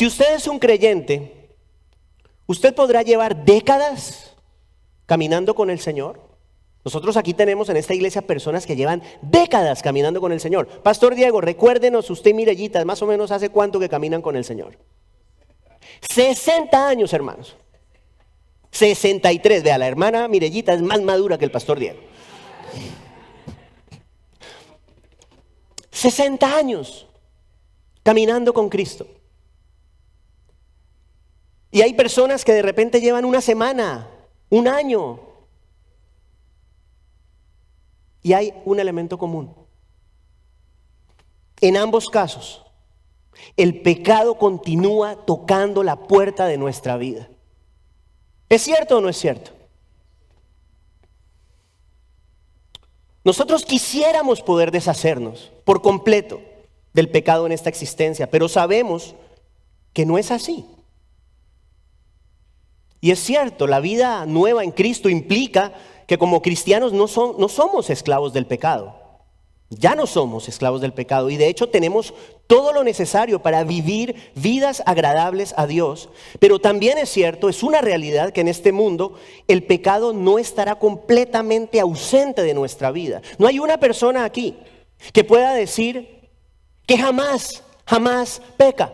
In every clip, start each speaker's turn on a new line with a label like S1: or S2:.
S1: Si usted es un creyente, usted podrá llevar décadas caminando con el Señor. Nosotros aquí tenemos en esta iglesia personas que llevan décadas caminando con el Señor. Pastor Diego, recuérdenos, usted y Mirellita, más o menos hace cuánto que caminan con el Señor. 60 años, hermanos. 63, vea, la hermana Mirellita es más madura que el Pastor Diego. 60 años caminando con Cristo. Y hay personas que de repente llevan una semana, un año. Y hay un elemento común. En ambos casos, el pecado continúa tocando la puerta de nuestra vida. ¿Es cierto o no es cierto? Nosotros quisiéramos poder deshacernos por completo del pecado en esta existencia, pero sabemos que no es así. Y es cierto, la vida nueva en Cristo implica que como cristianos no somos esclavos del pecado. Ya no somos esclavos del pecado y de hecho tenemos todo lo necesario para vivir vidas agradables a Dios. Pero también es cierto, es una realidad que en este mundo el pecado no estará completamente ausente de nuestra vida. No hay una persona aquí que pueda decir que jamás peca.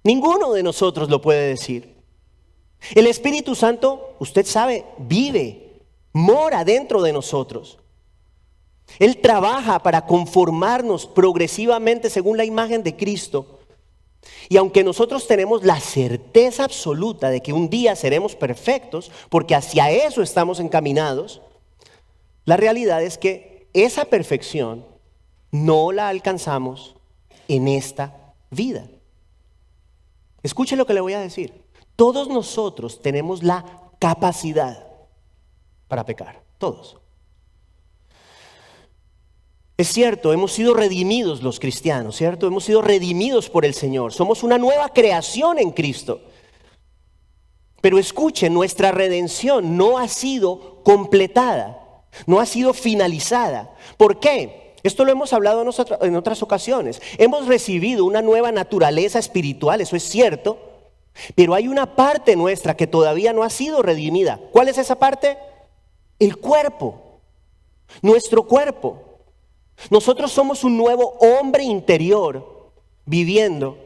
S1: Ninguno de nosotros lo puede decir. El Espíritu Santo, usted sabe, vive, mora dentro de nosotros. Él trabaja para conformarnos progresivamente según la imagen de Cristo. Y aunque nosotros tenemos la certeza absoluta de que un día seremos perfectos, porque hacia eso estamos encaminados, la realidad es que esa perfección no la alcanzamos en esta vida. Escuche lo que le voy a decir. Todos nosotros tenemos la capacidad para pecar, todos. Es cierto, hemos sido redimidos los cristianos, ¿cierto? Hemos sido redimidos por el Señor. Somos una nueva creación en Cristo. Pero escuchen, nuestra redención no ha sido completada, no ha sido finalizada. ¿Por qué? Esto lo hemos hablado en otras ocasiones. Hemos recibido una nueva naturaleza espiritual, eso es cierto. Pero hay una parte nuestra que todavía no ha sido redimida. ¿Cuál es esa parte? El cuerpo, nuestro cuerpo. Nosotros somos un nuevo hombre interior viviendo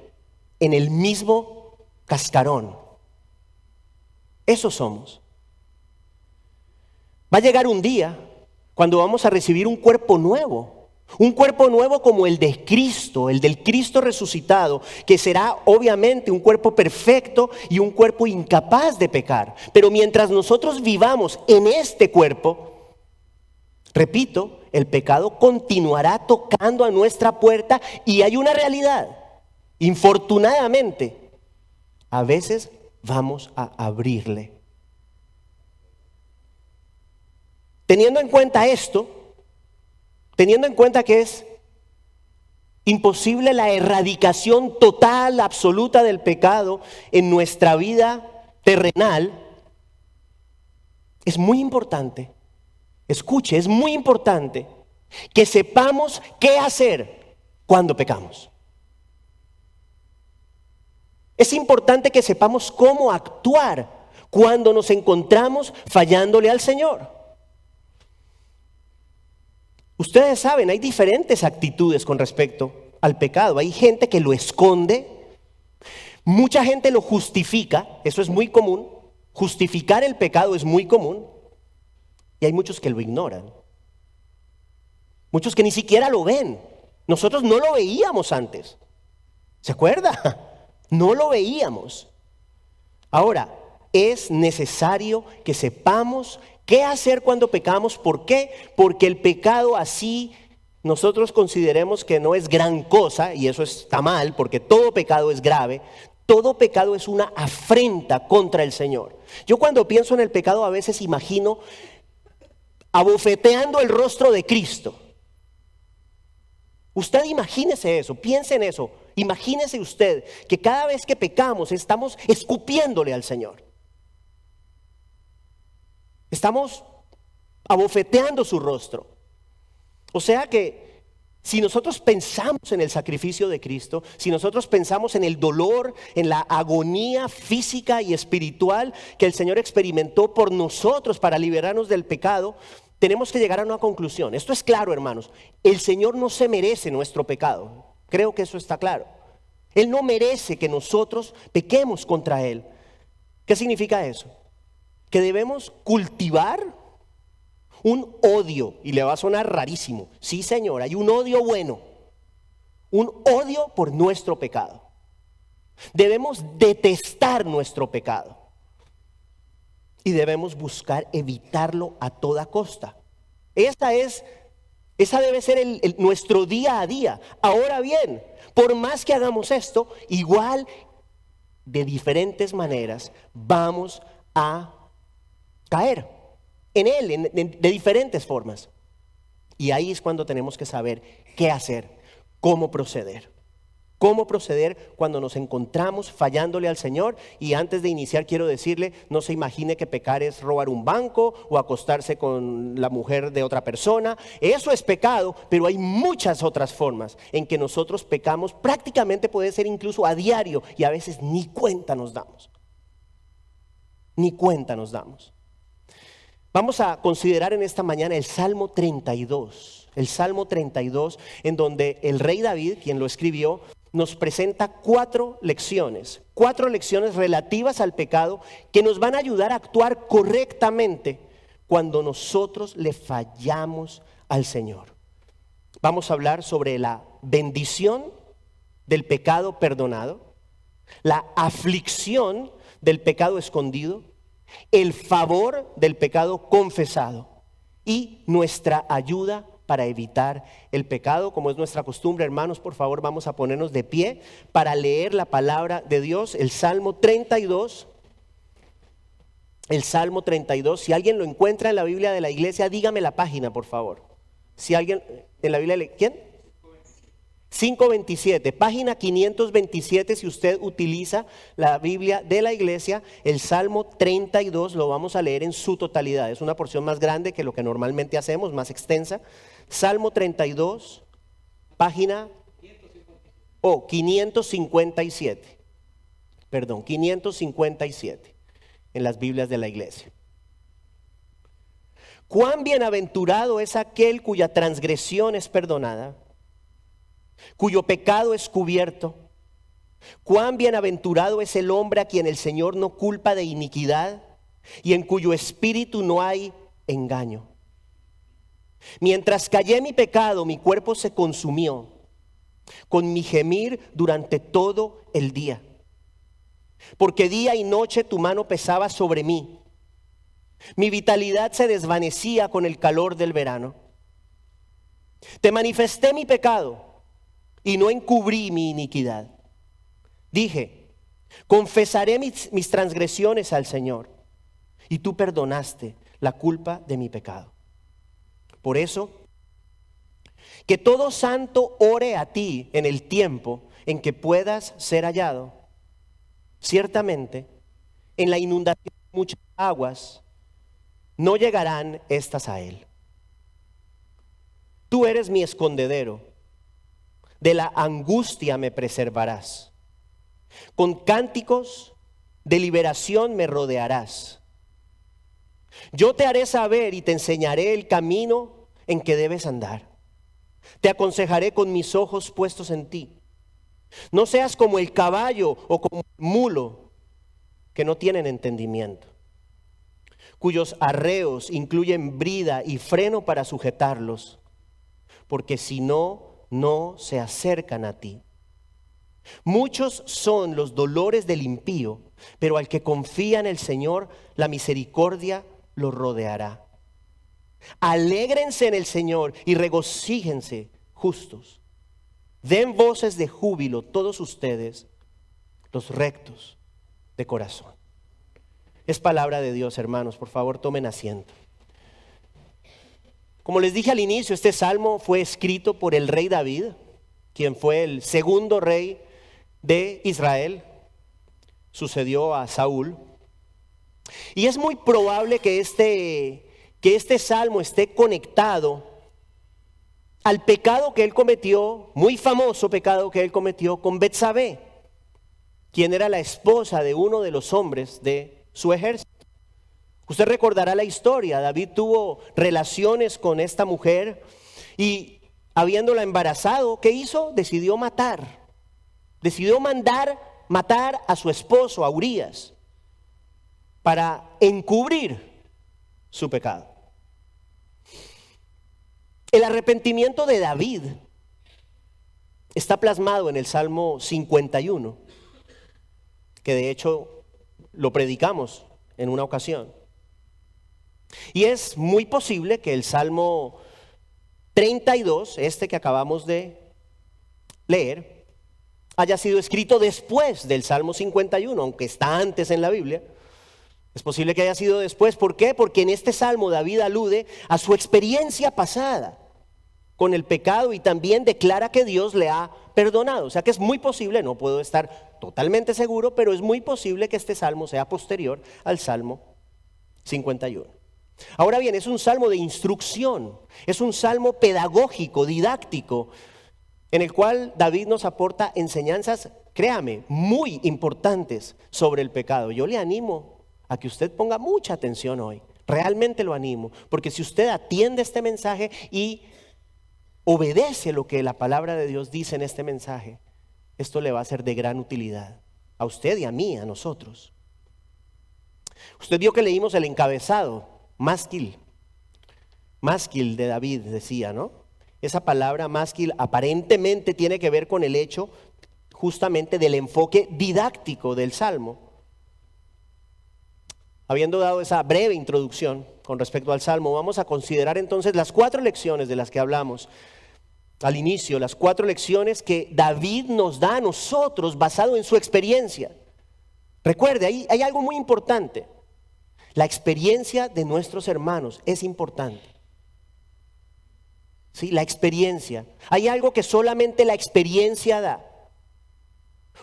S1: en el mismo cascarón. Eso somos. Va a llegar un día cuando vamos a recibir un cuerpo nuevo. Un cuerpo nuevo como el de Cristo, el del Cristo resucitado, que será obviamente un cuerpo perfecto y un cuerpo incapaz de pecar. Pero mientras nosotros vivamos en este cuerpo, repito, el pecado continuará tocando a nuestra puerta y hay una realidad. Infortunadamente, a veces vamos a abrirle. Teniendo en cuenta esto, teniendo en cuenta que es imposible la erradicación total, absoluta del pecado en nuestra vida terrenal, es muy importante, escuche, es muy importante que sepamos qué hacer cuando pecamos. Es importante que sepamos cómo actuar cuando nos encontramos fallándole al Señor. Ustedes saben, hay diferentes actitudes con respecto al pecado. Hay gente que lo esconde, mucha gente lo justifica, eso es muy común. Justificar el pecado es muy común. Y hay muchos que lo ignoran. Muchos que ni siquiera lo ven. Nosotros no lo veíamos antes. ¿Se acuerda? No lo veíamos. Ahora, es necesario que sepamos ¿qué hacer cuando pecamos? ¿Por qué? Porque el pecado así nosotros consideremos que no es gran cosa, y eso está mal, porque todo pecado es grave. Todo pecado es una afrenta contra el Señor. Yo cuando pienso en el pecado a veces imagino abofeteando el rostro de Cristo. Usted imagínese eso, piense en eso. Imagínese usted que cada vez que pecamos estamos escupiéndole al Señor. Estamos abofeteando su rostro. O sea que Si nosotros pensamos en el sacrificio de Cristo, si nosotros pensamos en el dolor, en la agonía física y espiritual que el Señor experimentó por nosotros para liberarnos del pecado, tenemos que llegar a una conclusión. Esto es claro, hermanos. El Señor no se merece nuestro pecado. Creo que eso está claro. Él no merece que nosotros pequemos contra Él. ¿Qué significa eso? Que debemos cultivar un odio, y le va a sonar rarísimo. Sí, Señor, hay un odio bueno, un odio por nuestro pecado. Debemos detestar nuestro pecado y debemos buscar evitarlo a toda costa. Esa debe ser nuestro día a día. Ahora bien, por más que hagamos esto, igual de diferentes maneras vamos a caer en él, de diferentes formas. Y ahí es cuando tenemos que saber qué hacer, cómo proceder. Cómo proceder cuando nos encontramos fallándole al Señor. Y antes de iniciar quiero decirle, no se imagine que pecar es robar un banco o acostarse con la mujer de otra persona. Eso es pecado, pero hay muchas otras formas en que nosotros pecamos. Prácticamente puede ser incluso a diario y a veces ni cuenta nos damos. Ni cuenta nos damos. Vamos a considerar en esta mañana el Salmo 32. El Salmo 32, en donde el rey David, quien lo escribió, nos presenta cuatro lecciones relativas al pecado que nos van a ayudar a actuar correctamente cuando nosotros le fallamos al Señor. Vamos a hablar sobre la bendición del pecado perdonado, la aflicción del pecado escondido, el favor del pecado confesado y nuestra ayuda para evitar el pecado. Como es nuestra costumbre, hermanos, por favor vamos a ponernos de pie para leer la palabra de Dios, el Salmo 32. El Salmo 32, si alguien lo encuentra en la Biblia de la iglesia, dígame la página, por favor. Si alguien en la Biblia, ¿quién? 527, página 527, si usted utiliza la Biblia de la iglesia, el Salmo 32 lo vamos a leer en su totalidad. Es una porción más grande que lo que normalmente hacemos, más extensa. Salmo 32, página 557. Perdón, 557 en las Biblias de la iglesia. Cuán bienaventurado es aquel cuya transgresión es perdonada, cuyo pecado es cubierto. Cuán bienaventurado es el hombre a quien el Señor no culpa de iniquidad y en cuyo espíritu no hay engaño. Mientras callé mi pecado, mi cuerpo se consumió con mi gemir durante todo el día. Porque día y noche tu mano pesaba sobre mí. Mi vitalidad se desvanecía con el calor del verano. Te manifesté mi pecado y no encubrí mi iniquidad. Dije, confesaré mis transgresiones al Señor, y tú perdonaste la culpa de mi pecado. Por eso, que todo santo ore a ti en el tiempo en que puedas ser hallado. Ciertamente, en la inundación de muchas aguas, no llegarán estas a él. Tú eres mi escondedero. De la angustia me preservarás. Con cánticos de liberación me rodearás. Yo te haré saber y te enseñaré el camino en que debes andar. Te aconsejaré con mis ojos puestos en ti. No seas como el caballo o como el mulo que no tienen entendimiento, cuyos arreos incluyen brida y freno para sujetarlos, porque si no se acercan a ti. Muchos son los dolores del impío, pero al que confía en el Señor, la misericordia lo rodeará. Alégrense en el Señor y regocíjense justos. Den voces de júbilo todos ustedes, los rectos de corazón. Es palabra de Dios, hermanos. Por favor, tomen asiento. Como les dije al inicio, este salmo fue escrito por el rey David, quien fue el segundo rey de Israel. Sucedió a Saúl. Y es muy probable que este salmo esté conectado al pecado que él cometió, muy famoso pecado que él cometió con Betsabé, quien era la esposa de uno de los hombres de su ejército. Usted recordará la historia. David tuvo relaciones con esta mujer y habiéndola embarazado, ¿qué hizo? Decidió matar. Decidió mandar matar a su esposo, a Urías, para encubrir su pecado. El arrepentimiento de David está plasmado en el Salmo 51, que de hecho lo predicamos en una ocasión. Y es muy posible que el Salmo 32, este que acabamos de leer, haya sido escrito después del Salmo 51, aunque está antes en la Biblia. Es posible que haya sido después. ¿Por qué? Porque en este Salmo David alude a su experiencia pasada con el pecado y también declara que Dios le ha perdonado. O sea que es muy posible, no puedo estar totalmente seguro, pero es muy posible que este salmo sea posterior al Salmo 51. Ahora bien, es un salmo de instrucción, es un salmo pedagógico, didáctico, en el cual David nos aporta enseñanzas, créame, muy importantes sobre el pecado. Yo le animo a que usted ponga mucha atención hoy, realmente lo animo, porque si usted atiende este mensaje y obedece lo que la palabra de Dios dice en este mensaje, esto le va a ser de gran utilidad a usted y a mí, a nosotros. Usted vio que leímos el encabezado, másquil de David decía, ¿no? Esa palabra másquil aparentemente tiene que ver con el hecho justamente del enfoque didáctico del Salmo. Habiendo dado esa breve introducción con respecto al Salmo, vamos a considerar entonces las 4 lecciones de las que hablamos al inicio, las 4 lecciones que David nos da a nosotros basado en su experiencia. Recuerde, hay algo muy importante. La experiencia de nuestros hermanos es importante. ¿Sí? La experiencia. Hay algo que solamente la experiencia da.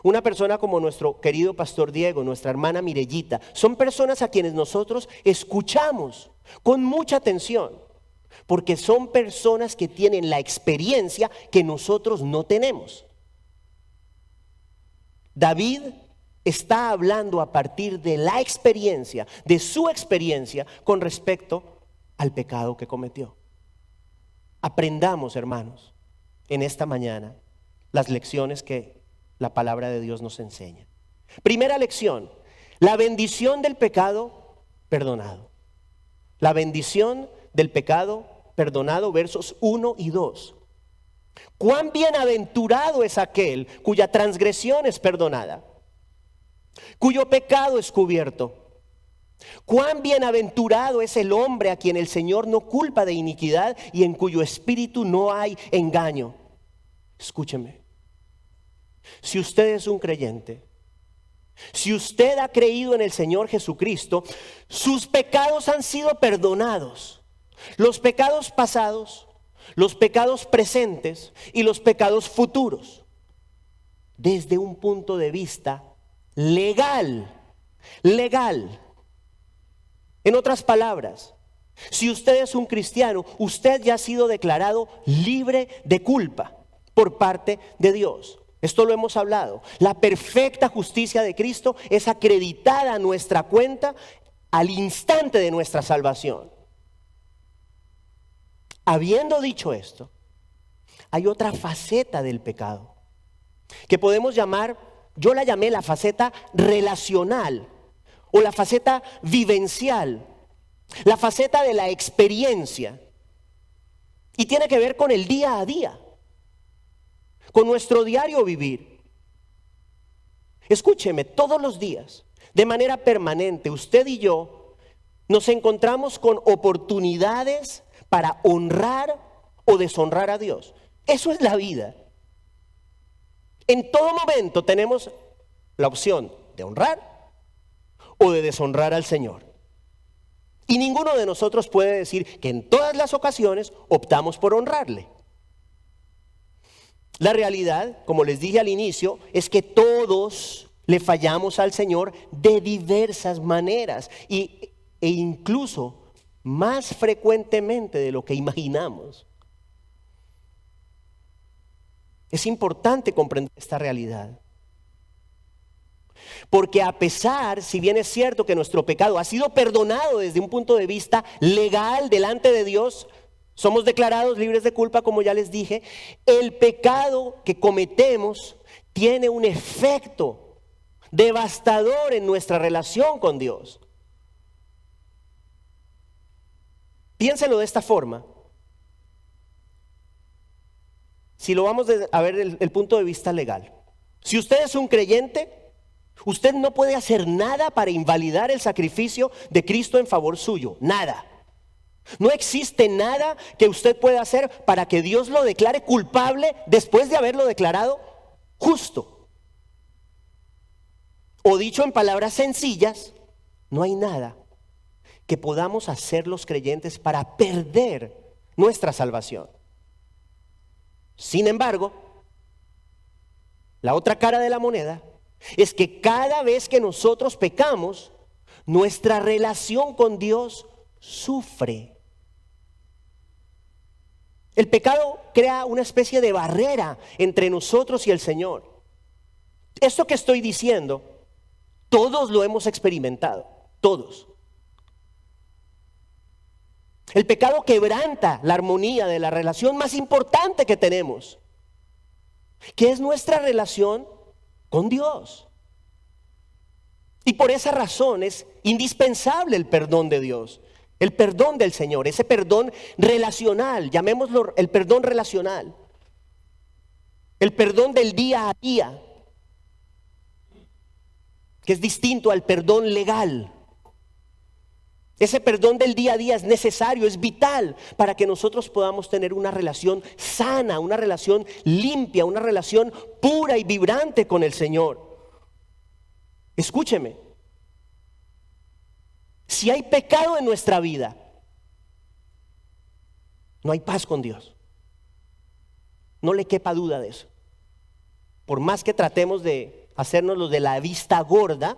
S1: Una persona como nuestro querido pastor Diego, nuestra hermana Mirellita, son personas a quienes nosotros escuchamos con mucha atención, porque son personas que tienen la experiencia que nosotros no tenemos. David está hablando a partir de la experiencia, de su experiencia con respecto al pecado que cometió. Aprendamos, hermanos, en esta mañana las lecciones que la palabra de Dios nos enseña. Primera lección, la bendición del pecado perdonado. La bendición del pecado perdonado, versos 1 y 2. Cuán bienaventurado es aquel cuya transgresión es perdonada, cuyo pecado es cubierto. Cuán bienaventurado es el hombre a quien el Señor no culpa de iniquidad y en cuyo espíritu no hay engaño. Escúcheme. Si usted es un creyente, si usted ha creído en el Señor Jesucristo, sus pecados han sido perdonados. Los pecados pasados, los pecados presentes y los pecados futuros. Desde un punto de vista legal. En otras palabras, si usted es un cristiano, usted ya ha sido declarado libre de culpa por parte de Dios. Esto lo hemos hablado. La perfecta justicia de Cristo es acreditada a nuestra cuenta al instante de nuestra salvación. Habiendo dicho esto, hay otra faceta del pecado que podemos llamar, yo la llamé la faceta relacional o la faceta vivencial, la faceta de la experiencia, y tiene que ver con el día a día, con nuestro diario vivir. Escúcheme, todos los días, de manera permanente, usted y yo nos encontramos con oportunidades para honrar o deshonrar a Dios. Eso es la vida. En todo momento tenemos la opción de honrar o de deshonrar al Señor. Y ninguno de nosotros puede decir que en todas las ocasiones optamos por honrarle. La realidad, como les dije al inicio, es que todos le fallamos al Señor de diversas maneras e incluso más frecuentemente de lo que imaginamos. Es importante comprender esta realidad. Porque a pesar, si bien es cierto que nuestro pecado ha sido perdonado desde un punto de vista legal delante de Dios, somos declarados libres de culpa, como ya les dije, el pecado que cometemos tiene un efecto devastador en nuestra relación con Dios. Piénselo de esta forma. Si lo vamos a ver desde el punto de vista legal. Si usted es un creyente, usted no puede hacer nada para invalidar el sacrificio de Cristo en favor suyo. Nada. No existe nada que usted pueda hacer para que Dios lo declare culpable después de haberlo declarado justo. O dicho en palabras sencillas, no hay nada que podamos hacer los creyentes para perder nuestra salvación. Sin embargo, la otra cara de la moneda es que cada vez que nosotros pecamos, nuestra relación con Dios sufre. El pecado crea una especie de barrera entre nosotros y el Señor. Esto que estoy diciendo, todos lo hemos experimentado, todos. El pecado quebranta la armonía de la relación más importante que tenemos, que es nuestra relación con Dios. Y por esa razón es indispensable el perdón de Dios, el perdón del Señor, ese perdón relacional, llamémoslo el perdón relacional, el perdón del día a día, que es distinto al perdón legal. Ese perdón del día a día es necesario, es vital para que nosotros podamos tener una relación sana, una relación limpia, una relación pura y vibrante con el Señor. Escúcheme, si hay pecado en nuestra vida, no hay paz con Dios. No le quepa duda de eso. Por más que tratemos de hacernos los de la vista gorda,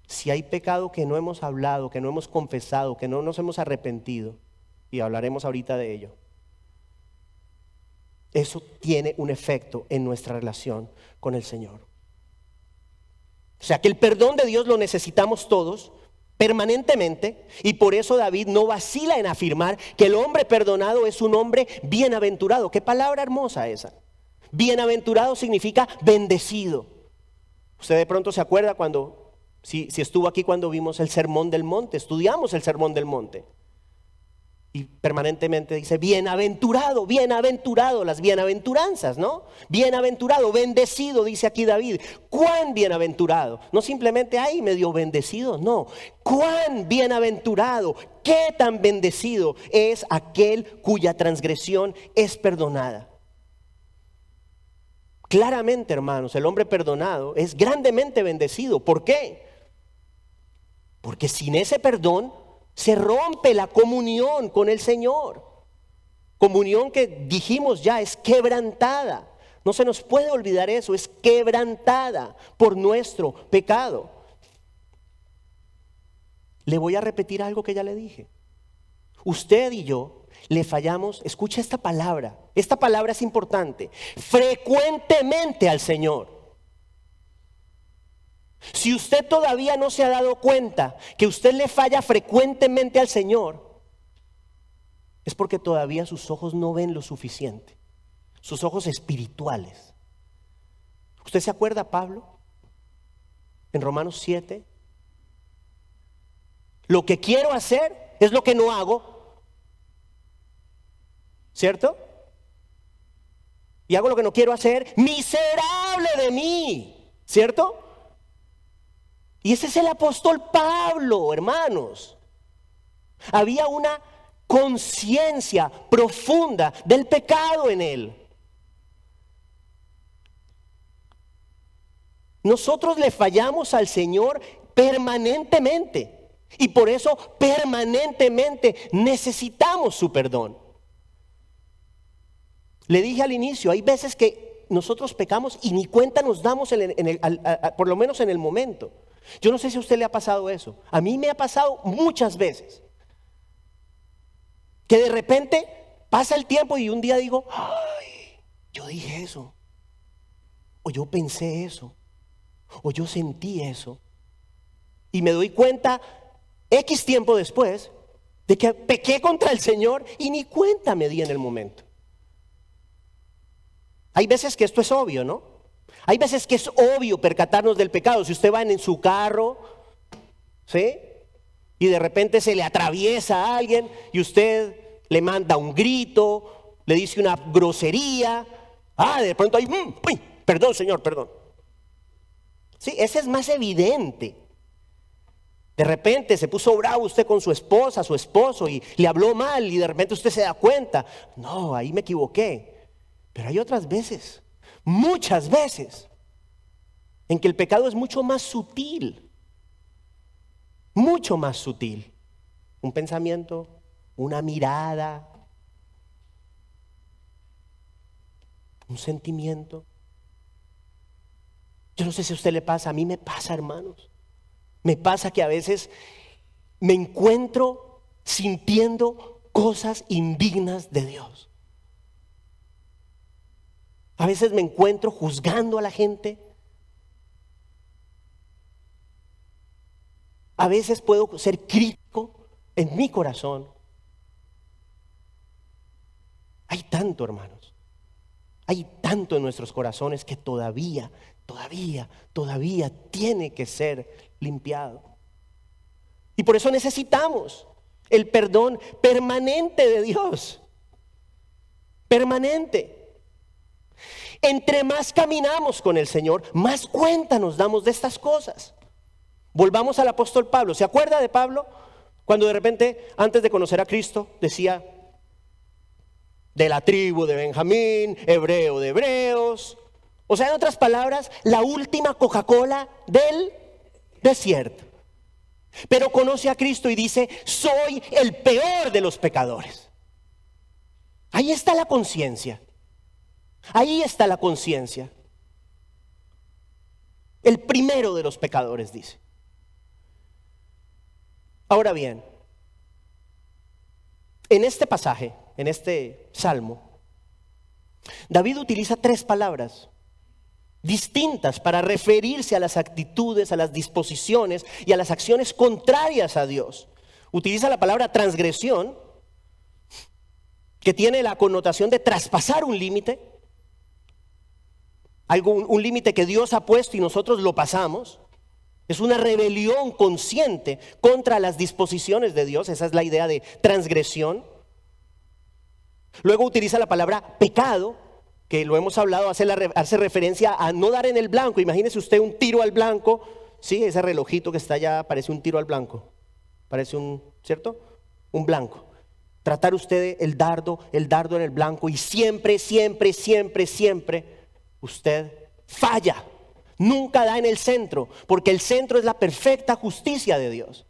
S1: si hay pecado que no hemos hablado, que no hemos confesado, que no nos hemos arrepentido, y hablaremos ahorita de ello, eso tiene un efecto en nuestra relación con el Señor. O sea que el perdón de Dios lo necesitamos todos permanentemente, y por eso David no vacila en afirmar que el hombre perdonado es un hombre bienaventurado. Qué palabra hermosa esa. Bienaventurado significa bendecido. Usted de pronto se acuerda cuando si estuvo aquí cuando vimos el Sermón del Monte, estudiamos el Sermón del Monte. Y permanentemente dice, bienaventurado, bienaventurado, las bienaventuranzas, ¿no? Bienaventurado, bendecido, dice aquí David. ¿Cuán bienaventurado? No simplemente ahí medio bendecido, no. ¿Cuán bienaventurado? ¿Qué tan bendecido es aquel cuya transgresión es perdonada? Claramente, hermanos, el hombre perdonado es grandemente bendecido. ¿Por qué? Porque sin ese perdón se rompe la comunión con el Señor. Comunión que dijimos ya es quebrantada. No se nos puede olvidar eso, es quebrantada por nuestro pecado. Le voy a repetir algo que ya le dije. Usted y yo le fallamos, escucha esta palabra es importante, frecuentemente al Señor. Si usted todavía no se ha dado cuenta que usted le falla frecuentemente al Señor, es porque todavía sus ojos no ven lo suficiente, sus ojos espirituales. ¿Usted se acuerda, Pablo? En Romanos 7, lo que quiero hacer es lo que no hago, ¿cierto? Y hago lo que no quiero hacer, miserable de mí, ¿cierto? Y ese es el apóstol Pablo, hermanos. Había una conciencia profunda del pecado en él. Nosotros le fallamos al Señor permanentemente y por eso permanentemente necesitamos su perdón. Le dije al inicio, hay veces que nosotros pecamos y ni cuenta nos damos por lo menos en el momento. Yo no sé si a usted le ha pasado eso. A mí me ha pasado muchas veces. Que de repente pasa el tiempo y un día digo, ay, yo dije eso, o yo pensé eso, o yo sentí eso. Y me doy cuenta, X tiempo después, de que pequé contra el Señor y ni cuenta me di en el momento. Hay veces que esto es obvio, ¿no? Hay veces que es obvio percatarnos del pecado. Si usted va en su carro, ¿sí? Y de repente se le atraviesa a alguien y usted le manda un grito, le dice una grosería. De pronto hay, uy, perdón Señor, perdón. Sí, ese es más evidente. De repente se puso bravo usted con su esposa, su esposo, y le habló mal y de repente usted se da cuenta. No, ahí me equivoqué. Pero hay otras veces, muchas veces, en que el pecado es mucho más sutil. Mucho más sutil. Un pensamiento, una mirada, un sentimiento. Yo no sé si a usted le pasa, a mí me pasa, hermanos. Me pasa que a veces me encuentro sintiendo cosas indignas de Dios. A veces me encuentro juzgando a la gente. A veces puedo ser crítico en mi corazón. Hay tanto, hermanos. Hay tanto en nuestros corazones que todavía tiene que ser limpiado. Y por eso necesitamos el perdón permanente de Dios. Permanente. Entre más caminamos con el Señor, más cuenta nos damos de estas cosas. Volvamos al apóstol Pablo. ¿Se acuerda de Pablo? Cuando de repente, antes de conocer a Cristo, decía: de la tribu de Benjamín, hebreo de hebreos. O sea, en otras palabras, la última Coca-Cola del desierto. Pero conoce a Cristo y dice: soy el peor de los pecadores. Ahí está la conciencia. Ahí está la conciencia. El primero de los pecadores, dice. Ahora bien, en este pasaje, en este salmo, David utiliza 3 palabras distintas para referirse a las actitudes, a las disposiciones y a las acciones contrarias a Dios. Utiliza la palabra transgresión, que tiene la connotación de traspasar un límite, un límite que Dios ha puesto y nosotros lo pasamos. Es una rebelión consciente contra las disposiciones de Dios. Esa es la idea de transgresión. Luego utiliza la palabra pecado, que lo hemos hablado, hace referencia a no dar en el blanco. Imagínese usted un tiro al blanco, ¿sí? Ese relojito que está allá parece un tiro al blanco. Parece ¿cierto? Un blanco. Tratar usted el dardo en el blanco y siempre usted falla. Nunca da en el centro, porque el centro es la perfecta justicia de Dios.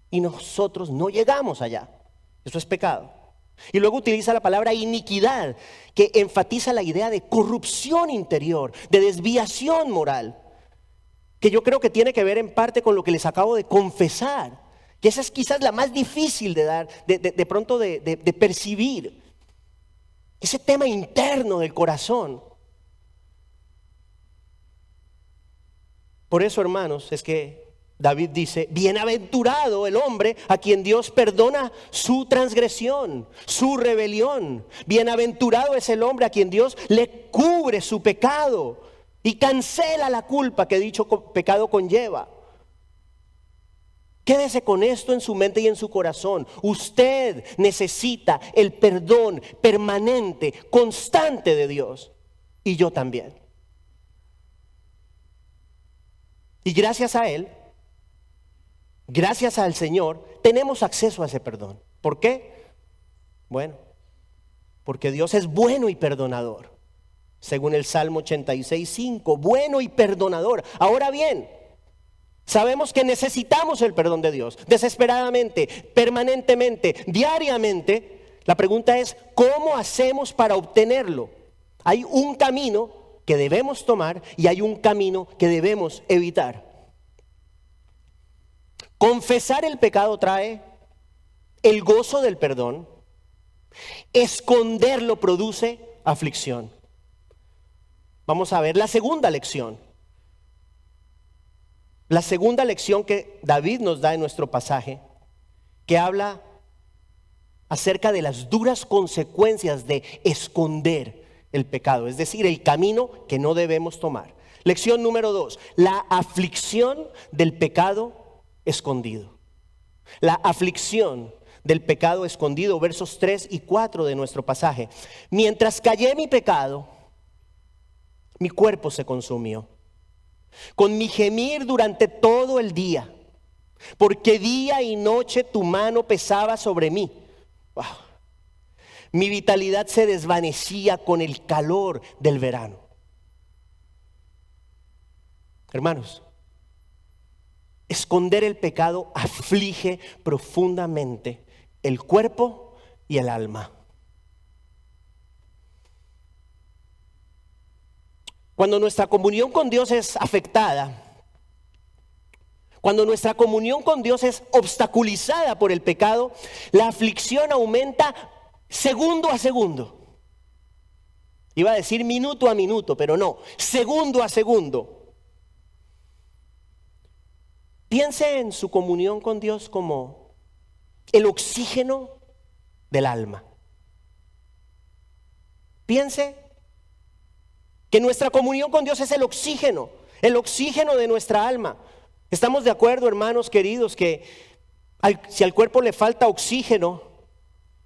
S1: Y nosotros no llegamos allá. Eso es pecado. Y luego utiliza la palabra iniquidad, que enfatiza la idea de corrupción interior, de desviación moral, que yo creo que tiene que ver en parte con lo que les acabo de confesar, que esa es quizás la más difícil de dar, de pronto de percibir. Ese tema interno del corazón. Por eso, hermanos, es que David dice: bienaventurado el hombre a quien Dios perdona su transgresión, su rebelión. Bienaventurado es el hombre a quien Dios le cubre su pecado y cancela la culpa que dicho pecado conlleva. Quédese con esto en su mente y en su corazón. Usted necesita el perdón permanente, constante de Dios. Y yo también. Y gracias a Él, gracias al Señor, tenemos acceso a ese perdón. ¿Por qué? Bueno, porque Dios es bueno y perdonador. Según el Salmo 86:5, bueno y perdonador. Ahora bien, sabemos que necesitamos el perdón de Dios, desesperadamente, permanentemente, diariamente. La pregunta es: ¿cómo hacemos para obtenerlo? Hay un camino que debemos tomar y hay un camino que debemos evitar. Confesar el pecado trae el gozo del perdón. Esconderlo produce aflicción. Vamos a ver la segunda lección. La segunda lección que David nos da en nuestro pasaje, que habla acerca de las duras consecuencias de esconder el pecado, es decir, el camino que no debemos tomar. Lección número 2, la aflicción del pecado escondido. La aflicción del pecado escondido, versos 3 y 4 de nuestro pasaje. Mientras callé mi pecado, mi cuerpo se consumió con mi gemir durante todo el día, porque día y noche tu mano pesaba sobre mí. Wow. Mi vitalidad se desvanecía con el calor del verano. Hermanos, esconder el pecado aflige profundamente el cuerpo y el alma. Cuando nuestra comunión con Dios es afectada, cuando nuestra comunión con Dios es obstaculizada por el pecado, la aflicción aumenta segundo a segundo. Iba a decir minuto a minuto, pero no, segundo a segundo. Piense en su comunión con Dios como el oxígeno del alma. Piense que nuestra comunión con Dios es el oxígeno de nuestra alma. ¿Estamos de acuerdo, hermanos queridos, que si al cuerpo le falta oxígeno,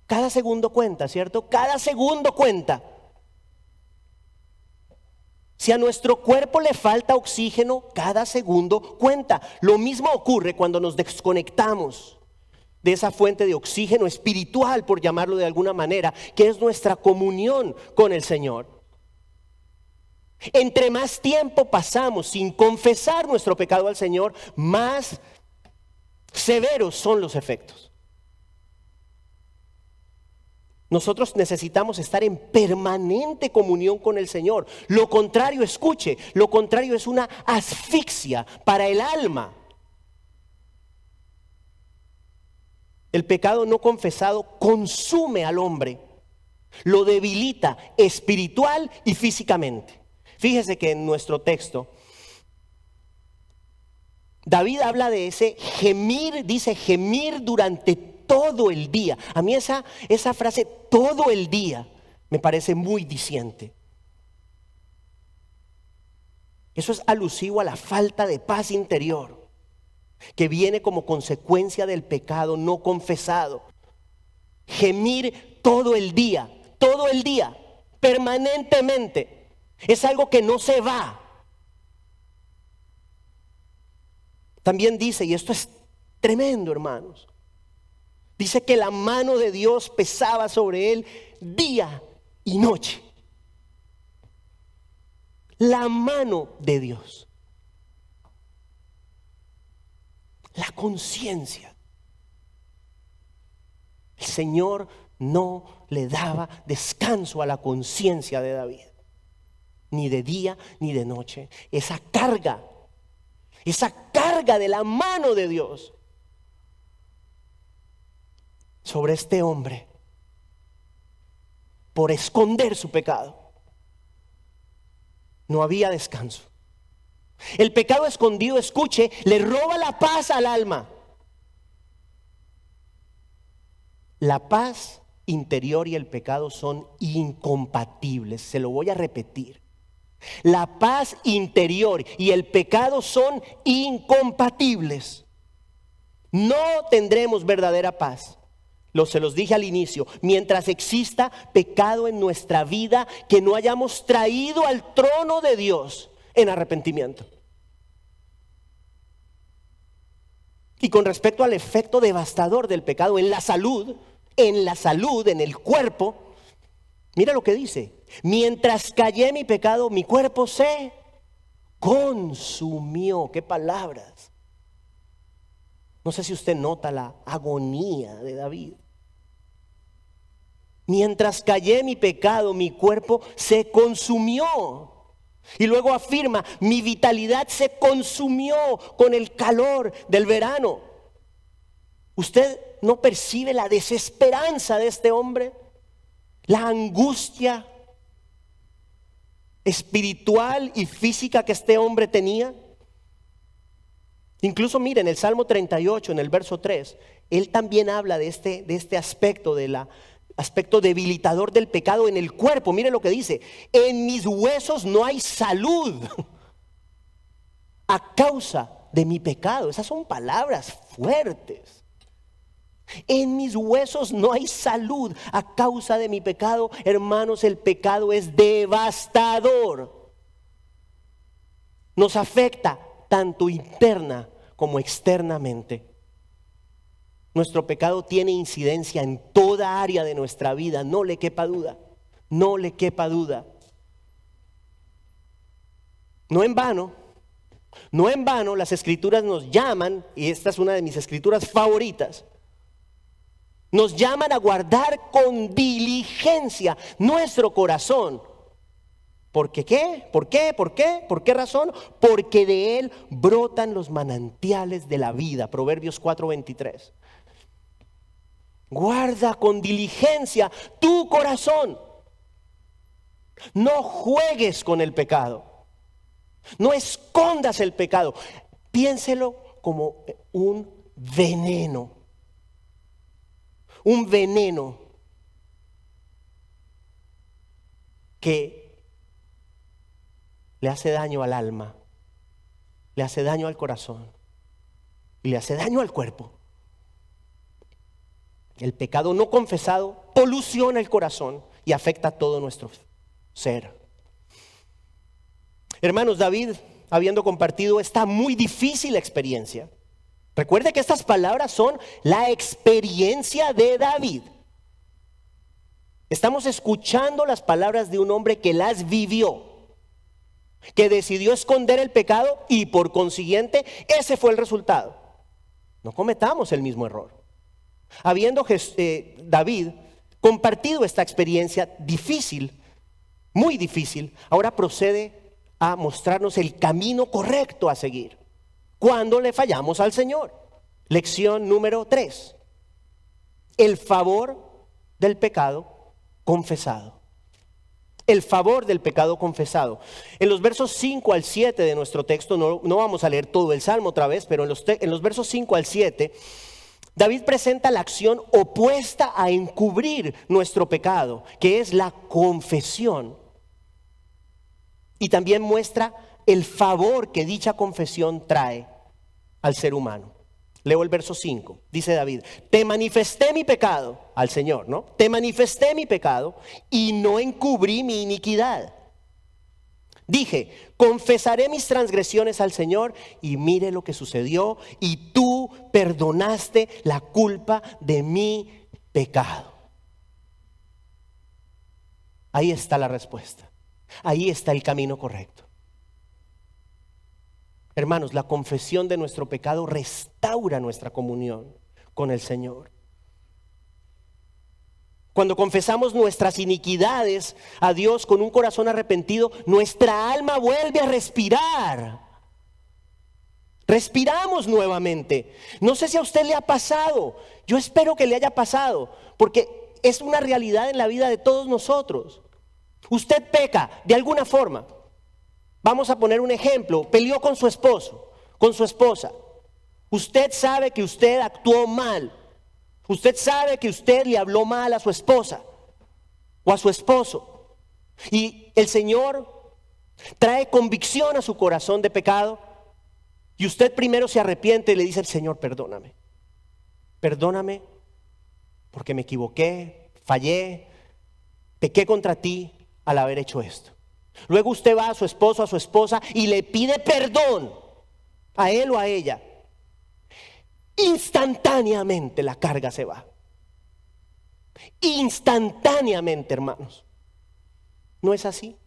S1: cada segundo cuenta, ¿cierto? Cada segundo cuenta. Si a nuestro cuerpo le falta oxígeno, cada segundo cuenta. Lo mismo ocurre cuando nos desconectamos de esa fuente de oxígeno espiritual, por llamarlo de alguna manera, que es nuestra comunión con el Señor. Entre más tiempo pasamos sin confesar nuestro pecado al Señor, más severos son los efectos. Nosotros necesitamos estar en permanente comunión con el Señor. Lo contrario, escuche, lo contrario es una asfixia para el alma. El pecado no confesado consume al hombre, lo debilita espiritual y físicamente. Fíjese que en nuestro texto, David habla de ese gemir, dice gemir durante todo el día. A mí esa frase, todo el día, me parece muy diciente. Eso es alusivo a la falta de paz interior que viene como consecuencia del pecado no confesado. Gemir todo el día, permanentemente. Es algo que no se va. También dice, y esto es tremendo, hermanos, dice que la mano de Dios pesaba sobre él día y noche. La mano de Dios. La conciencia. El Señor no le daba descanso a la conciencia de David. Ni de día ni de noche. Esa carga de la mano de Dios sobre este hombre por esconder su pecado. No había descanso. El pecado escondido, escuche, le roba la paz al alma. La paz interior y el pecado son incompatibles. Se lo voy a repetir. La paz interior y el pecado son incompatibles. No tendremos verdadera paz. Se los dije al inicio, mientras exista pecado en nuestra vida que no hayamos traído al trono de Dios en arrepentimiento. Y con respecto al efecto devastador del pecado en la salud, en el cuerpo, mira lo que dice: mientras callé mi pecado, mi cuerpo se consumió. ¿Qué palabras? No sé si usted nota la agonía de David. Mientras callé mi pecado, mi cuerpo se consumió. Y luego afirma, mi vitalidad se consumió con el calor del verano. ¿Usted no percibe la desesperanza de este hombre? La angustia, espiritual y física que este hombre tenía. Incluso miren, el Salmo 38, en el verso 3, él también habla de este aspecto, aspecto debilitador del pecado en el cuerpo. Miren lo que dice: en mis huesos no hay salud a causa de mi pecado. Esas son palabras fuertes. En mis huesos no hay salud a causa de mi pecado. Hermanos, el pecado es devastador. Nos afecta tanto interna como externamente. Nuestro pecado tiene incidencia en toda área de nuestra vida, no le quepa duda, no le quepa duda. No en vano las escrituras nos llaman, y esta es una de mis escrituras favoritas, nos llaman a guardar con diligencia nuestro corazón. ¿Por qué? ¿Por qué? ¿Por qué? ¿Por qué razón? Porque de él brotan los manantiales de la vida. Proverbios 4:23. Guarda con diligencia tu corazón. No juegues con el pecado. No escondas el pecado. Piénselo como un veneno. Un veneno que le hace daño al alma, le hace daño al corazón y le hace daño al cuerpo. El pecado no confesado poluciona el corazón y afecta a todo nuestro ser. Hermanos, David, habiendo compartido esta muy difícil experiencia, recuerde que estas palabras son la experiencia de David. Estamos escuchando las palabras de un hombre que las vivió, que decidió esconder el pecado y por consiguiente ese fue el resultado. No cometamos el mismo error. Habiendo David compartido esta experiencia difícil, muy difícil, ahora procede a mostrarnos el camino correcto a seguir cuando le fallamos al Señor. Lección número 3: el favor del pecado confesado. El favor del pecado confesado. En los versos 5 al 7 de nuestro texto, no vamos a leer todo el Salmo otra vez, pero en los versos 5 al 7, David presenta la acción opuesta a encubrir nuestro pecado, que es la confesión. Y también muestra el favor que dicha confesión trae al ser humano. Leo el verso 5, dice David: te manifesté mi pecado al Señor, ¿no? Te manifesté mi pecado y no encubrí mi iniquidad. Dije, confesaré mis transgresiones al Señor, y mire lo que sucedió, y tú perdonaste la culpa de mi pecado. Ahí está la respuesta, ahí está el camino correcto. Hermanos, la confesión de nuestro pecado restaura nuestra comunión con el Señor. Cuando confesamos nuestras iniquidades a Dios con un corazón arrepentido, nuestra alma vuelve a respirar. Respiramos nuevamente. No sé si a usted le ha pasado. Yo espero que le haya pasado, porque es una realidad en la vida de todos nosotros. Usted peca de alguna forma. Vamos a poner un ejemplo: peleó con su esposo, con su esposa. Usted sabe que usted actuó mal. Usted sabe que usted le habló mal a su esposa o a su esposo. Y el Señor trae convicción a su corazón de pecado. Y usted primero se arrepiente y le dice al Señor: perdóname. Perdóname porque me equivoqué, fallé, pequé contra ti al haber hecho esto. Luego usted va a su esposo, a su esposa, y le pide perdón a él o a ella. Instantáneamente la carga se va. Instantáneamente, hermanos. ¿No es así?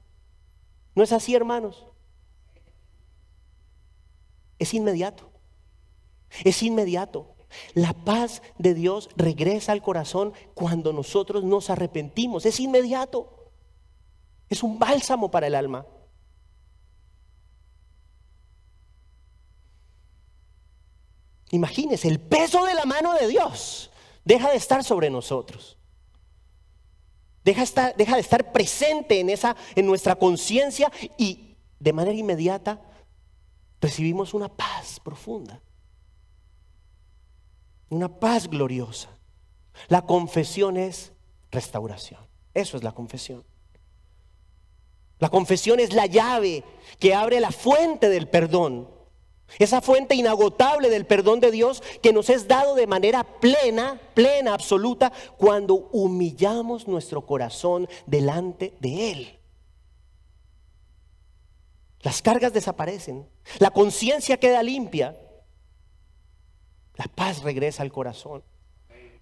S1: ¿No es así, hermanos? Es inmediato. Es inmediato. La paz de Dios regresa al corazón cuando nosotros nos arrepentimos. Es inmediato. Es un bálsamo para el alma. Imagínense, el peso de la mano de Dios deja de estar sobre nosotros. deja de estar presente en nuestra conciencia y de manera inmediata recibimos una paz profunda, una paz gloriosa. La confesión es restauración. Eso es la confesión. La confesión es la llave que abre la fuente del perdón. Esa fuente inagotable del perdón de Dios que nos es dado de manera plena, absoluta, cuando humillamos nuestro corazón delante de Él. Las cargas desaparecen, la conciencia queda limpia, la paz regresa al corazón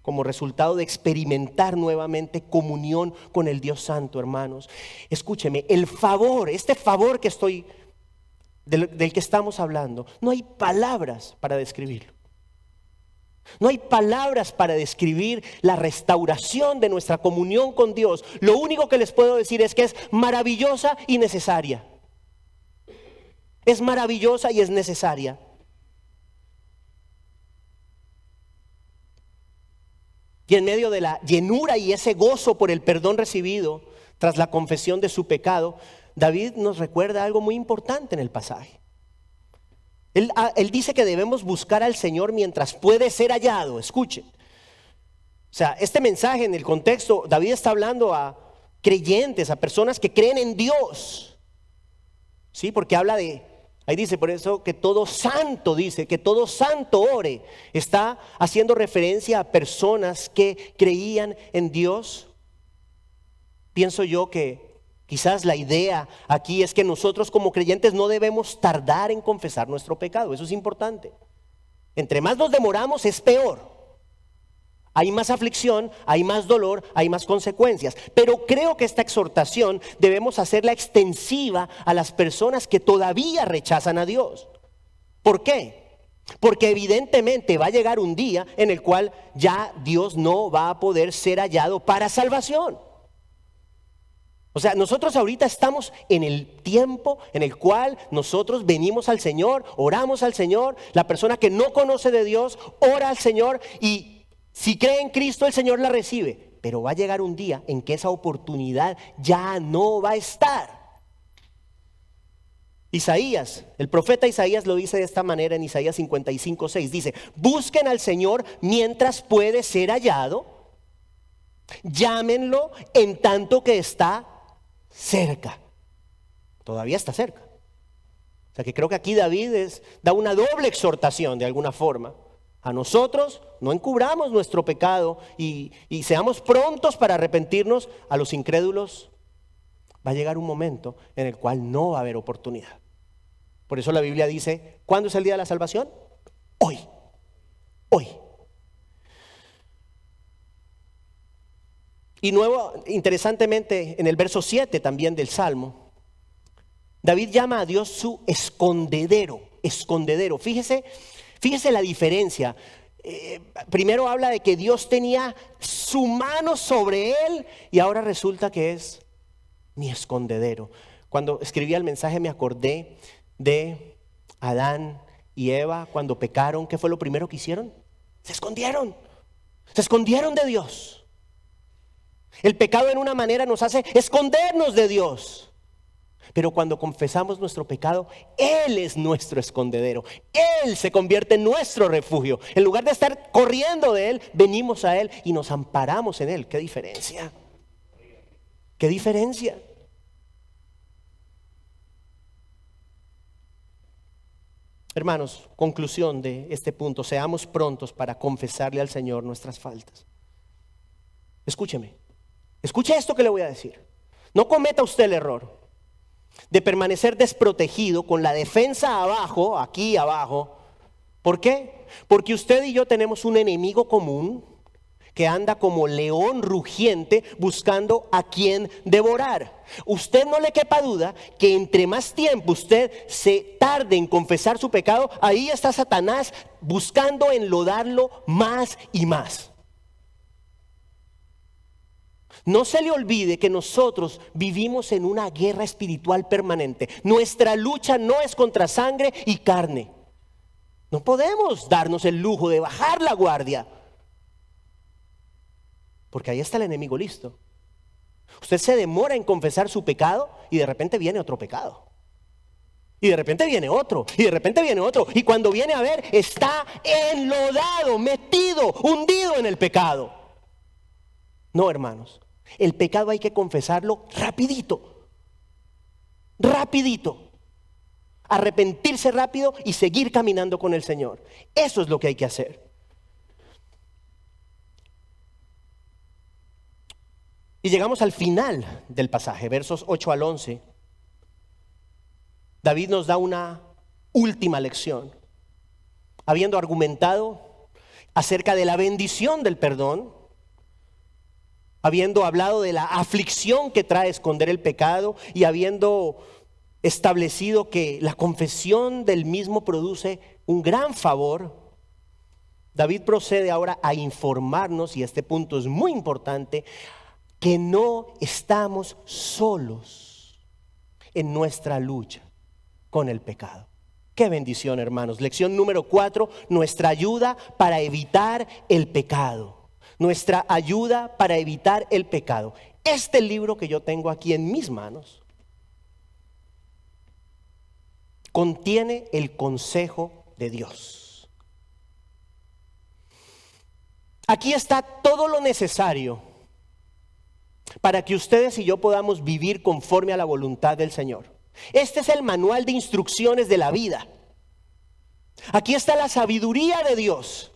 S1: como resultado de experimentar nuevamente comunión con el Dios Santo, hermanos. Escúcheme, este favor del que estamos hablando, no hay palabras para describirlo. No hay palabras para describir la restauración de nuestra comunión con Dios. Lo único que les puedo decir es que es maravillosa y necesaria. Es maravillosa y es necesaria. Y en medio de la llenura y ese gozo por el perdón recibido tras la confesión de su pecado, David nos recuerda algo muy importante en el pasaje. Él dice que debemos buscar al Señor mientras puede ser hallado. Escuchen. O sea, este mensaje en el contexto, David está hablando a creyentes, a personas que creen en Dios. Sí, porque habla de... Ahí dice, por eso que todo santo, dice, que todo santo ore. Está haciendo referencia a personas que creían en Dios. Pienso yo que quizás la idea aquí es que nosotros como creyentes no debemos tardar en confesar nuestro pecado. Eso es importante. Entre más nos demoramos es peor. Hay más aflicción, hay más dolor, hay más consecuencias. Pero creo que esta exhortación debemos hacerla extensiva a las personas que todavía rechazan a Dios. ¿Por qué? Porque evidentemente va a llegar un día en el cual ya Dios no va a poder ser hallado para salvación. O sea, nosotros ahorita estamos en el tiempo en el cual nosotros venimos al Señor, oramos al Señor. La persona que no conoce de Dios ora al Señor y si cree en Cristo, el Señor la recibe. Pero va a llegar un día en que esa oportunidad ya no va a estar. Isaías, el profeta Isaías lo dice de esta manera en Isaías 55:6. Dice, busquen al Señor mientras puede ser hallado. Llámenlo en tanto que está cerca. Todavía está cerca. O sea que creo que aquí David da una doble exhortación de alguna forma. A nosotros no encubramos nuestro pecado y seamos prontos para arrepentirnos. A los incrédulos va a llegar un momento en el cual no va a haber oportunidad. Por eso la Biblia dice, ¿cuándo es el día de la salvación? Hoy. Hoy. Y interesantemente, en el verso 7 también del Salmo, David llama a Dios su escondedero. Escondedero. Fíjese la diferencia. Primero habla de que Dios tenía su mano sobre él y ahora resulta que es mi escondedero. Cuando escribía el mensaje me acordé de Adán y Eva cuando pecaron. ¿Qué fue lo primero que hicieron? Se escondieron de Dios. El pecado en una manera nos hace escondernos de Dios. Pero cuando confesamos nuestro pecado, Él es nuestro escondedero. Él se convierte en nuestro refugio. En lugar de estar corriendo de Él, venimos a Él y nos amparamos en Él. ¿Qué diferencia? ¿Qué diferencia? Hermanos, conclusión de este punto. Seamos prontos para confesarle al Señor nuestras faltas. Escúcheme. Escuche esto que le voy a decir. No cometa usted el error de permanecer desprotegido con la defensa abajo, aquí abajo. ¿Por qué? Porque usted y yo tenemos un enemigo común que anda como león rugiente buscando a quien devorar. Usted no le quepa duda que entre más tiempo usted se tarde en confesar su pecado, ahí está Satanás buscando enlodarlo más y más. No se le olvide que nosotros vivimos en una guerra espiritual permanente. Nuestra lucha no es contra sangre y carne. No podemos darnos el lujo de bajar la guardia, porque ahí está el enemigo listo. Usted se demora en confesar su pecado y de repente viene otro pecado. Y de repente viene otro, y de repente viene otro. Y cuando viene a ver, está enlodado, metido, hundido en el pecado. No, hermanos, el pecado hay que confesarlo rapidito. Rapidito. Arrepentirse rápido y seguir caminando con el Señor. Eso es lo que hay que hacer. Y llegamos al final del pasaje, versos 8 al 11. David nos da una última lección. Habiendo argumentado acerca de la bendición del perdón, habiendo hablado de la aflicción que trae esconder el pecado y habiendo establecido que la confesión del mismo produce un gran favor, David procede ahora a informarnos, y este punto es muy importante, que no estamos solos en nuestra lucha con el pecado. Qué bendición, hermanos. Lección número 4, nuestra ayuda para evitar el pecado. Nuestra ayuda para evitar el pecado. Este libro que yo tengo aquí en mis manos contiene el consejo de Dios. Aquí está todo lo necesario para que ustedes y yo podamos vivir conforme a la voluntad del Señor. Este es el manual de instrucciones de la vida. Aquí está la sabiduría de Dios.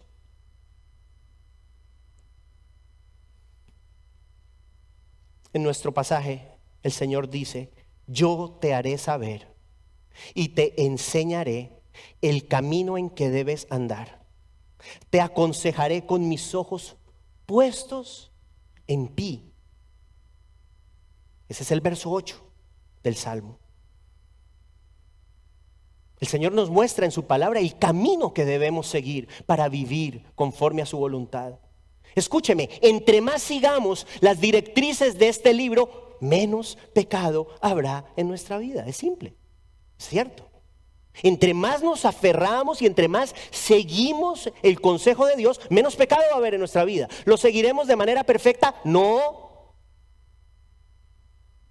S1: En nuestro pasaje, el Señor dice: yo te haré saber y te enseñaré el camino en que debes andar. Te aconsejaré con mis ojos puestos en ti. Ese es el verso 8 del Salmo. El Señor nos muestra en su palabra el camino que debemos seguir para vivir conforme a su voluntad. Escúcheme, entre más sigamos las directrices de este libro, menos pecado habrá en nuestra vida. Es simple, es cierto. Entre más nos aferramos y entre más seguimos el consejo de Dios, menos pecado va a haber en nuestra vida. ¿Lo seguiremos de manera perfecta? No.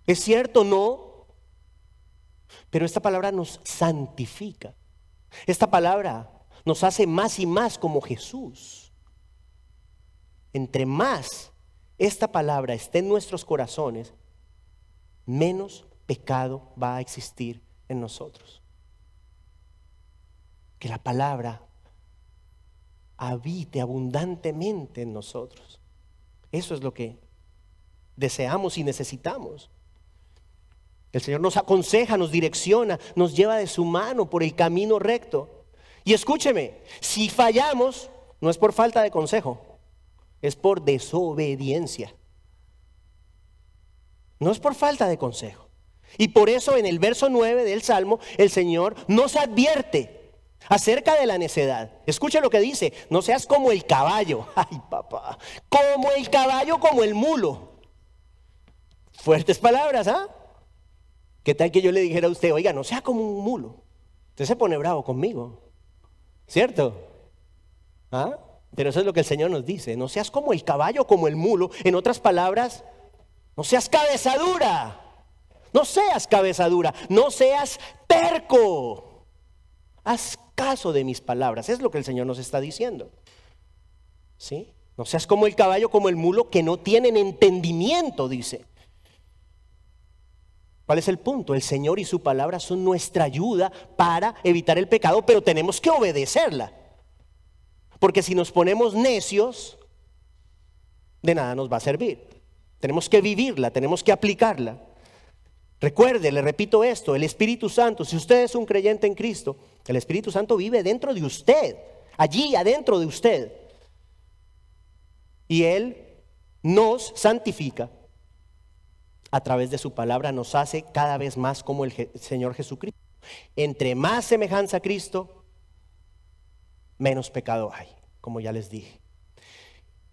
S1: ¿Es cierto? No. Pero esta palabra nos santifica. Esta palabra nos hace más y más como Jesús. Entre más esta palabra esté en nuestros corazones, menos pecado va a existir en nosotros. Que la palabra habite abundantemente en nosotros. Eso es lo que deseamos y necesitamos. El Señor nos aconseja, nos direcciona, nos lleva de su mano por el camino recto. Y escúcheme, si fallamos, no es por falta de consejo, es por desobediencia. No es por falta de consejo. Y por eso en el verso 9 del Salmo, el Señor nos advierte acerca de la necedad. Escuche lo que dice: no seas como el caballo. Ay, papá, como el caballo, como el mulo. Fuertes palabras, ¿ah? ¿Qué tal que yo le dijera a usted: oiga, no sea como un mulo? Usted se pone bravo conmigo, ¿cierto? ¿Ah? Pero eso es lo que el Señor nos dice: no seas como el caballo, como el mulo. En otras palabras, no seas cabeza dura. No seas cabeza dura, no seas terco. Haz caso de mis palabras. Es lo que el Señor nos está diciendo. ¿Sí? No seas como el caballo, como el mulo, que no tienen entendimiento, dice. ¿Cuál es el punto? El Señor y su palabra son nuestra ayuda para evitar el pecado, pero tenemos que obedecerla. Porque si nos ponemos necios, de nada nos va a servir. Tenemos que vivirla, tenemos que aplicarla. Recuerde, le repito esto: el Espíritu Santo, si usted es un creyente en Cristo, el Espíritu Santo vive dentro de usted, allí adentro de usted. Y Él nos santifica a través de su palabra, nos hace cada vez más como el Señor Jesucristo. Entre más semejanza a Cristo, menos pecado hay, como ya les dije.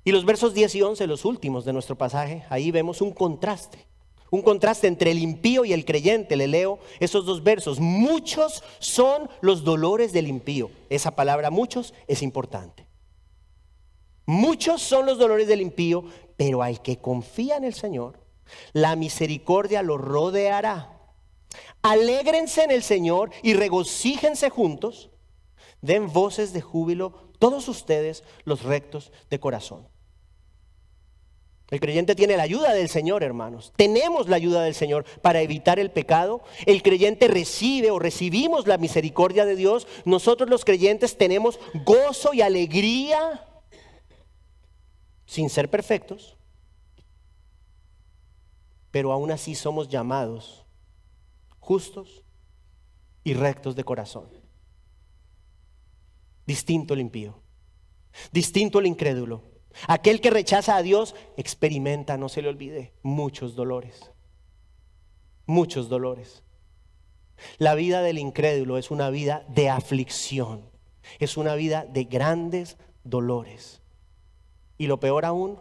S1: Y los versos 10 y 11, los últimos de nuestro pasaje, ahí vemos un contraste entre el impío y el creyente. Le leo esos dos versos: muchos son los dolores del impío. Esa palabra muchos es importante. Muchos son los dolores del impío, pero al que confía en el Señor, La misericordia los rodeará. Alégrense en el Señor y regocíjense juntos. Den voces de júbilo todos ustedes, los rectos de corazón. El creyente tiene la ayuda del Señor, hermanos. Tenemos la ayuda del Señor para evitar el pecado. El creyente recibe o recibimos la misericordia de Dios. Nosotros los creyentes tenemos gozo y alegría sin ser perfectos, pero aún así somos llamados justos y rectos de corazón. Distinto el impío, distinto el incrédulo. Aquel que rechaza a Dios experimenta, no se le olvide, muchos dolores. Muchos dolores. La vida del incrédulo es una vida de aflicción, es una vida de grandes dolores. Y lo peor aún,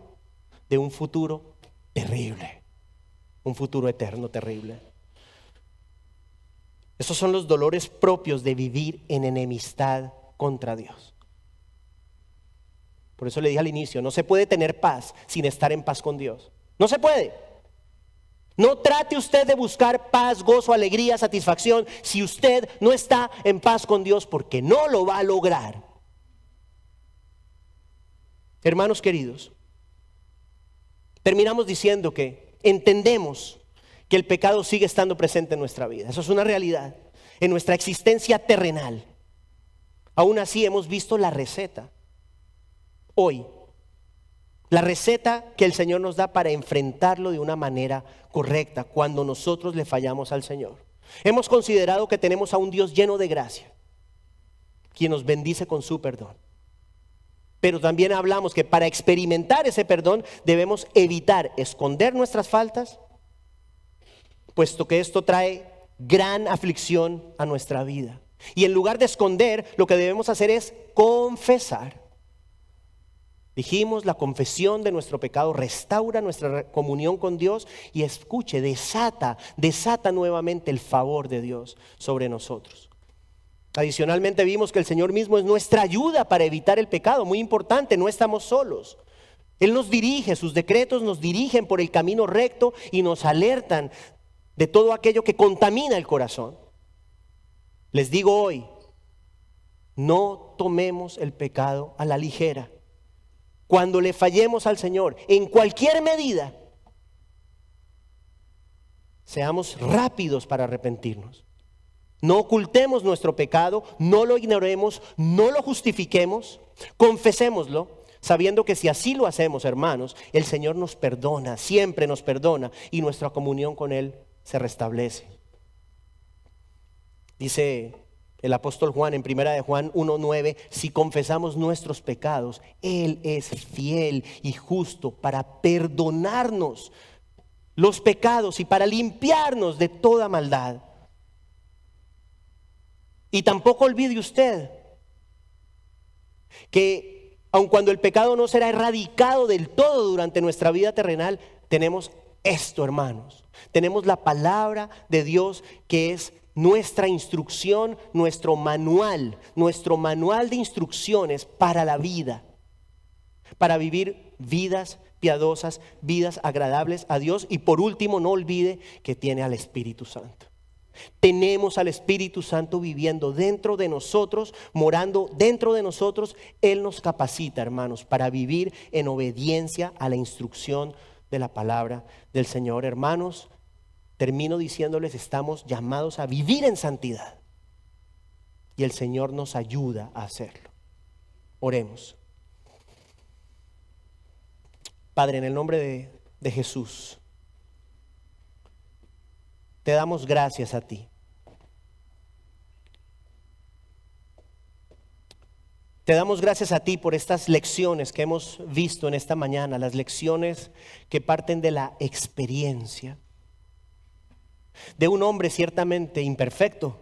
S1: de un futuro terrible, un futuro eterno terrible. Esos son los dolores propios de vivir en enemistad contra Dios. Por eso le dije al inicio, no se puede tener paz sin estar en paz con Dios. No se puede. No trate usted de buscar paz, gozo, alegría, satisfacción si usted no está en paz con Dios, porque no lo va a lograr. Hermanos queridos, terminamos diciendo que entendemos que el pecado sigue estando presente en nuestra vida. Eso es una realidad, en nuestra existencia terrenal. Aún así hemos visto la receta. Hoy, la receta que el Señor nos da para enfrentarlo de una manera correcta cuando nosotros le fallamos al Señor. Hemos considerado que tenemos a un Dios lleno de gracia, quien nos bendice con su perdón. Pero también hablamos que para experimentar ese perdón debemos evitar esconder nuestras faltas, puesto que esto trae gran aflicción a nuestra vida. Y en lugar de esconder, lo que debemos hacer es confesar. Dijimos, la confesión de nuestro pecado restaura nuestra comunión con Dios y escuche, desata nuevamente el favor de Dios sobre nosotros. Adicionalmente vimos que el Señor mismo es nuestra ayuda para evitar el pecado, muy importante, no estamos solos. Él nos dirige, sus decretos nos dirigen por el camino recto y nos alertan de todo aquello que contamina el corazón. Les digo hoy, no tomemos el pecado a la ligera. Cuando le fallemos al Señor, en cualquier medida, seamos rápidos para arrepentirnos. No ocultemos nuestro pecado, no lo ignoremos, no lo justifiquemos, confesémoslo, sabiendo que si así lo hacemos, hermanos, el Señor nos perdona, siempre nos perdona y nuestra comunión con Él se restablece. Dice el apóstol Juan en 1 de Juan 1:9, si confesamos nuestros pecados, Él es fiel y justo para perdonarnos los pecados y para limpiarnos de toda maldad. Y tampoco olvide usted que aun cuando el pecado no será erradicado del todo durante nuestra vida terrenal, tenemos esto, hermanos. Tenemos la palabra de Dios que es nuestra instrucción, nuestro manual de instrucciones para la vida, para vivir vidas piadosas, vidas agradables a Dios. Y por último, no olvide que tiene al Espíritu Santo. Tenemos al Espíritu Santo viviendo dentro de nosotros, morando dentro de nosotros. Él nos capacita, hermanos, para vivir en obediencia a la instrucción de la palabra del Señor. Hermanos, termino diciéndoles, estamos llamados a vivir en santidad y el Señor nos ayuda a hacerlo. Oremos. Padre, en el nombre de Jesús, te damos gracias a ti. Te damos gracias a ti por estas lecciones que hemos visto en esta mañana, las lecciones que parten de la experiencia de un hombre ciertamente imperfecto,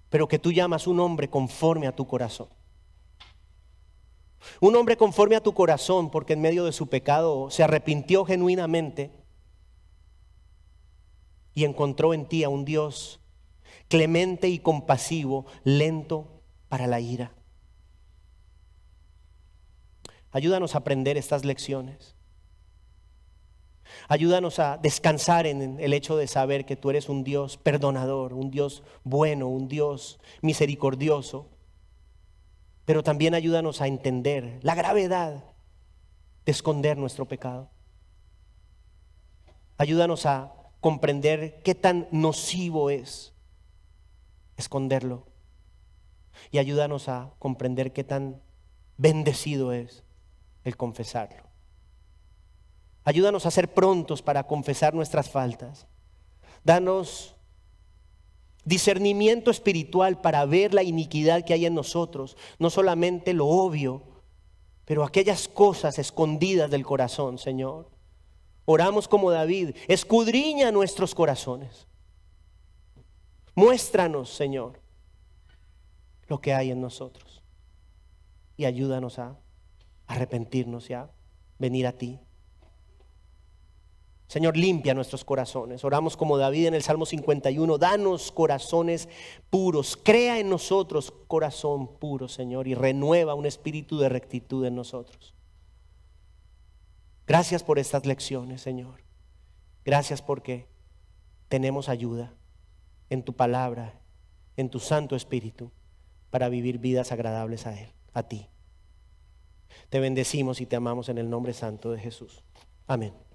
S1: pero que tú llamas un hombre conforme a tu corazón. Un hombre conforme a tu corazón porque en medio de su pecado se arrepintió genuinamente y encontró en ti a un Dios clemente y compasivo, lento para la ira. Ayúdanos a aprender estas lecciones. Ayúdanos a descansar en el hecho de saber que tú eres un Dios perdonador, un Dios bueno, un Dios misericordioso. Pero también ayúdanos a entender la gravedad de esconder nuestro pecado. Ayúdanos a comprender qué tan nocivo es esconderlo. Y ayúdanos a comprender qué tan bendecido es el confesarlo. Ayúdanos a ser prontos para confesar nuestras faltas. Danos discernimiento espiritual para ver la iniquidad que hay en nosotros, no solamente lo obvio, pero aquellas cosas escondidas del corazón, Señor. Oramos como David, escudriña nuestros corazones. Muéstranos, Señor, lo que hay en nosotros y ayúdanos a arrepentirnos y a venir a ti. Señor, limpia nuestros corazones. Oramos como David en el Salmo 51. Danos corazones puros. Crea en nosotros corazón puro, Señor, y renueva un espíritu de rectitud en nosotros. Gracias por estas lecciones, Señor. Gracias porque tenemos ayuda en tu palabra, en tu Santo Espíritu, para vivir vidas agradables a Él, a ti. Te bendecimos y te amamos en el nombre santo de Jesús. Amén.